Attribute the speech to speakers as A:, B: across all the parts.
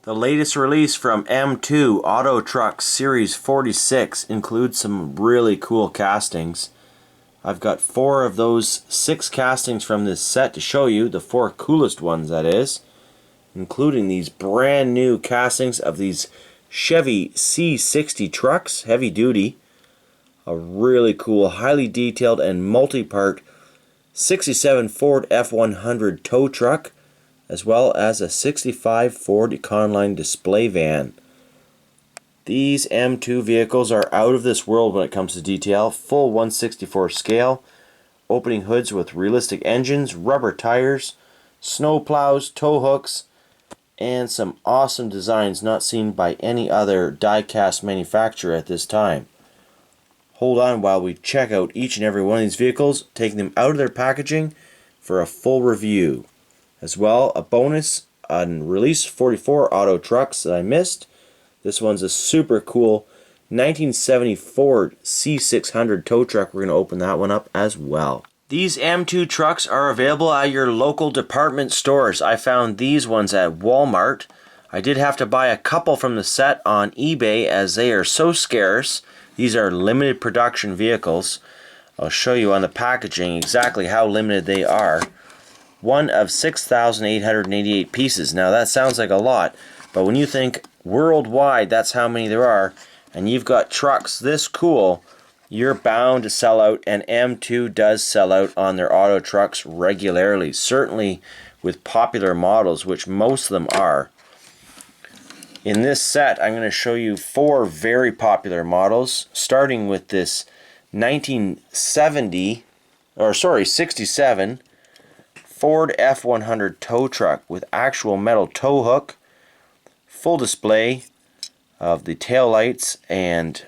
A: The latest release from M2 Auto Truck Series 46 includes some really cool castings. I've got 4 of those 6 castings from this set to show you, the 4 coolest ones that is, including these brand new castings of these Chevy C60 trucks, heavy duty. A really cool, highly detailed and multi-part 67 Ford F100 Tow Truck, as well as a 65 Ford Econoline display van. These M2 vehicles are out of this world when it comes to detail. Full 1/64 scale, opening hoods with realistic engines, rubber tires, snow plows, tow hooks, and some awesome designs not seen by any other die-cast manufacturer at this time. Hold on while we check out each and every one of these vehicles, taking them out of their packaging for a full review. As well, a bonus on Release 44 Auto Trucks that I missed. This one's a super cool 1970 Ford C600 Tow Truck. We're going to open that one up as well. These M2 trucks are available at your local department stores. I found these ones at Walmart. I did have to buy a couple from the set on eBay as they are so scarce. These are limited production vehicles. I'll show you on the packaging exactly how limited they are. One of 6,888 pieces. Now that sounds like a lot, but when you think worldwide that's how many there are, and you've got trucks this cool, you're bound to sell out, and M2 does sell out on their auto trucks regularly, certainly with popular models, which most of them are. In this set, I'm going to show you 4 very popular models, starting with this 67 Ford F100 Tow Truck with actual metal tow hook, full display of the tail lights and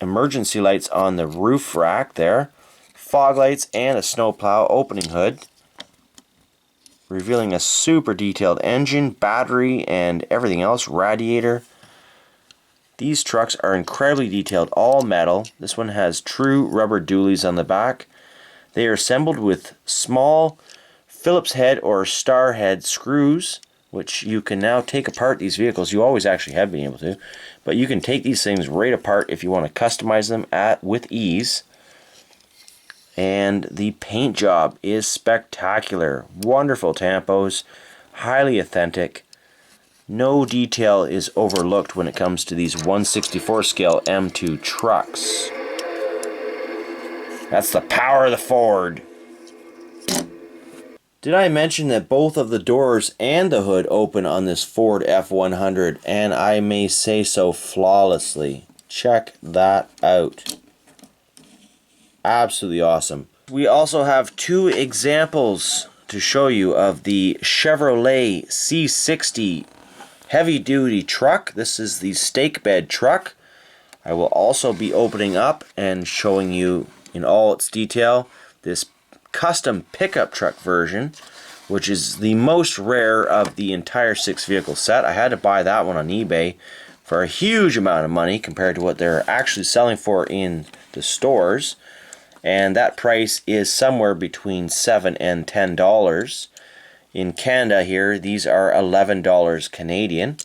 A: emergency lights on the roof rack there, fog lights and a snowplow opening hood, revealing a super detailed engine, battery, and everything else, radiator. These trucks are incredibly detailed, all metal. This one has true rubber dualies on the back. They are assembled with small Phillips head or star head screws, which you can now take apart these vehicles. You always actually have been able to, but you can take these things right apart if you want to customize them with ease. And the paint job is spectacular. Wonderful tampos, highly authentic. No detail is overlooked when it comes to these 1/64 scale M2 trucks. That's the power of the Ford. Did I mention that both of the doors and the hood open on this Ford F100, and I may say so flawlessly? Check that out. Absolutely awesome. We also have 2 examples to show you of the Chevrolet C60 heavy duty truck. This is the stake bed truck. I will also be opening up and showing you in all its detail this custom pickup truck version, which is the most rare of the entire 6 vehicle set. I had to buy that one on eBay for a huge amount of money compared to what they're actually selling for in the stores, and that price is somewhere between $7 and $10. In Canada here, these are $11 Canadian,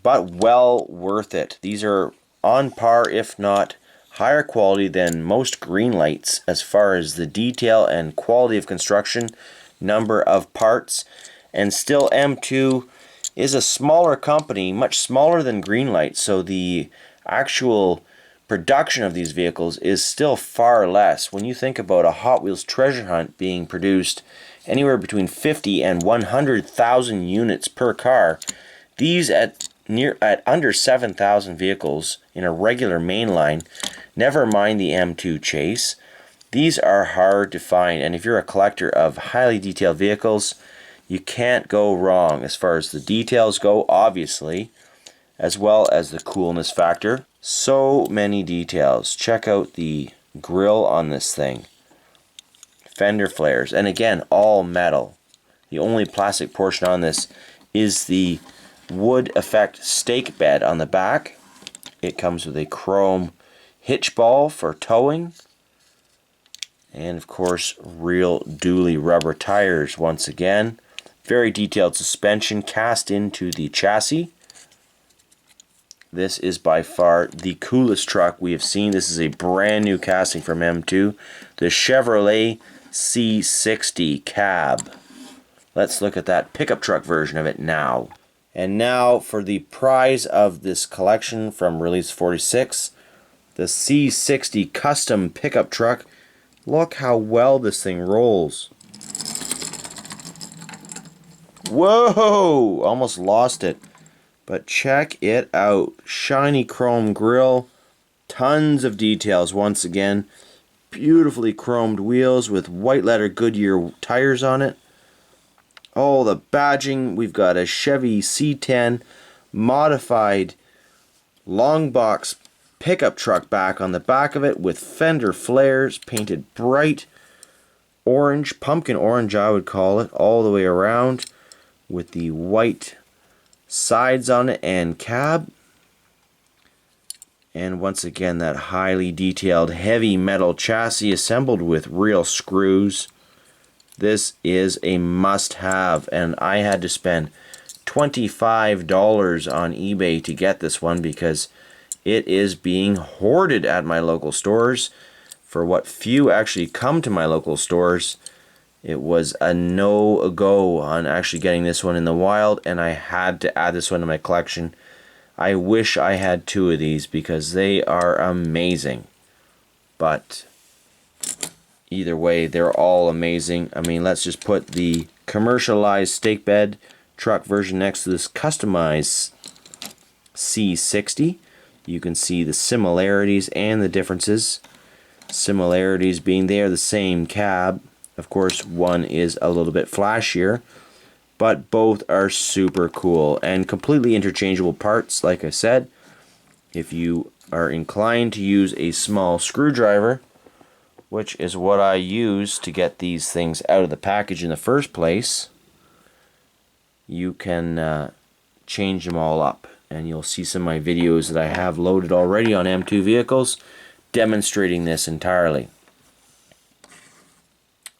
A: but well worth it. These are on par, if not higher quality than most green lights as far as the detail and quality of construction, number of parts, and still M2 is a smaller company, much smaller than Greenlight, so the actual production of these vehicles is still far less. When you think about a Hot Wheels treasure hunt being produced anywhere between 50 and 100,000 units per car, these at under 7,000 vehicles in a regular mainline, never mind the M2 Chase. These are hard to find, and if you're a collector of highly detailed vehicles, you can't go wrong as far as the details go, obviously, as well as the coolness factor. So many details. Check out the grille on this thing. Fender flares, and again, all metal. The only plastic portion on this is the wood effect stake bed on the back. It comes with a chrome hitch ball for towing, and of course real dually rubber tires once again. Very detailed suspension cast into the chassis. This is by far the coolest truck we have seen. This is a brand new casting from M2, the Chevrolet C60 cab. Let's look at that pickup truck version of it now. And now for the prize of this collection from Release 46, the C60 custom pickup truck. Look how well this thing rolls. Whoa! Almost lost it. But check it out. Shiny chrome grille. Tons of details once again. Beautifully chromed wheels with white letter Goodyear tires on it. Oh, the badging. We've got a Chevy C10 modified long box pickup truck back on the back of it with fender flares painted bright orange, pumpkin orange I would call it, all the way around with the white sides on it and cab. And once again, that highly detailed heavy metal chassis assembled with real screws. This is a must-have, and I had to spend $25 on eBay to get this one because it is being hoarded at my local stores. For what few actually come to my local stores, it was a no-go on actually getting this one in the wild, and I had to add this one to my collection. I wish I had two of these because they are amazing. But either way, they're all amazing. I mean, let's just put the commercialized stake bed truck version next to this customized C60. You can see the similarities and the differences. Similarities being they are the same cab. Of course, one is a little bit flashier, but both are super cool and completely interchangeable parts. Like I said, if you are inclined to use a small screwdriver, which is what I use to get these things out of the package in the first place, you can change them all up. And you'll see some of my videos that I have loaded already on M2 vehicles demonstrating this entirely.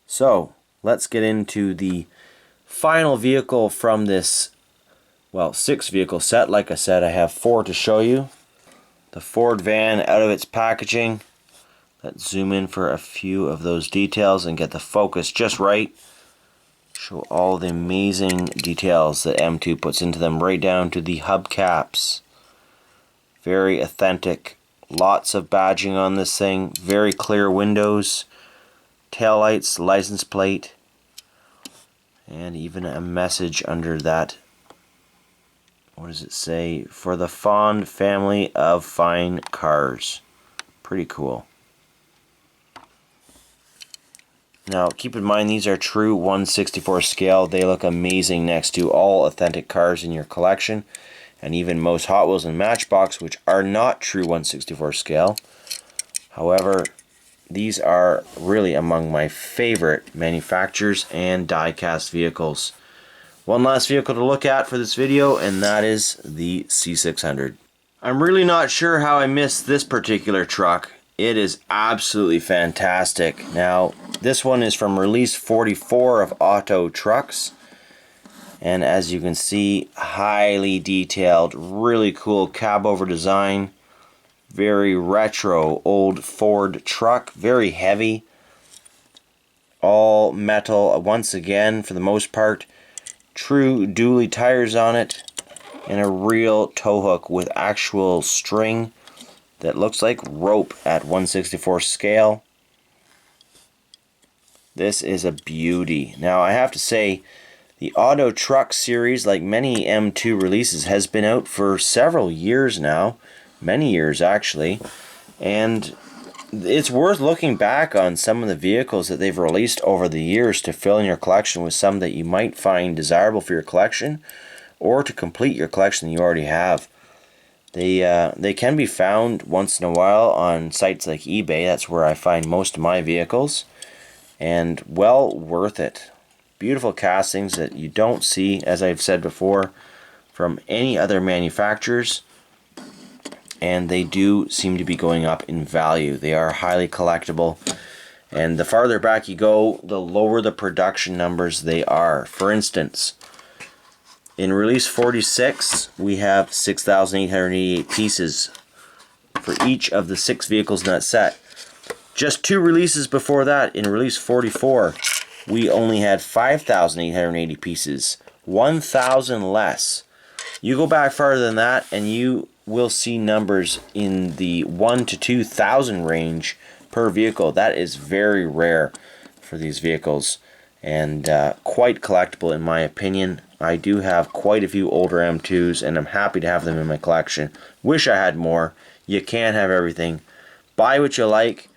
A: So let's get into the final vehicle from this, well, 6 vehicle set. Like I said, I have 4 to show you. The Ford van out of its packaging. Let's zoom in for a few of those details and get the focus just right. Show all the amazing details that M2 puts into them, right down to the hubcaps. Very authentic. Lots of badging on this thing. Very clear windows. Taillights, license plate. And even a message under that. What does it say? For the fond family of fine cars. Pretty cool. Now, keep in mind these are true 1/64 scale. They look amazing next to all authentic cars in your collection, and even most Hot Wheels and Matchbox, which are not true 1/64 scale. However, these are really among my favorite manufacturers and die-cast vehicles. One last vehicle to look at for this video, and that is the C600. I'm really not sure how I missed this particular truck. It is absolutely fantastic. Now, this one is from Release 44 of Auto Trucks. And as you can see, highly detailed, really cool cab over design. Very retro, old Ford truck. Very heavy. All metal, once again, for the most part. True dually tires on it. And a real tow hook with actual string that looks like rope at 1/64 scale. This is a beauty. Now I have to say, the Auto Truck series, like many M2 releases, has been out for several years now. Many years actually. And it's worth looking back on some of the vehicles that they've released over the years to fill in your collection with some that you might find desirable for your collection, or to complete your collection that you already have. They can be found once in a while on sites like eBay. That's where I find most of my vehicles. And well worth it. Beautiful castings that you don't see, as I've said before, from any other manufacturers. And they do seem to be going up in value. They are highly collectible. And the farther back you go, the lower the production numbers they are. For instance, in release 46, we have 6,888 pieces for each of the 6 vehicles in that set. Just 2 releases before that, in release 44, we only had 5,880 pieces. 1,000 less. You go back farther than that and you will see numbers in the 1 to 2,000 range per vehicle. That is very rare for these vehicles, and quite collectible in my opinion. I do have quite a few older M2s and I'm happy to have them in my collection. Wish I had more. You can't have everything. Buy what you like,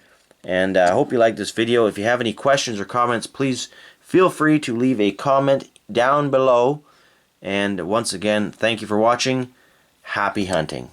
A: and I hope you like this video. If you have any questions or comments, please feel free to leave a comment down below. And once again, thank you for watching. Happy hunting.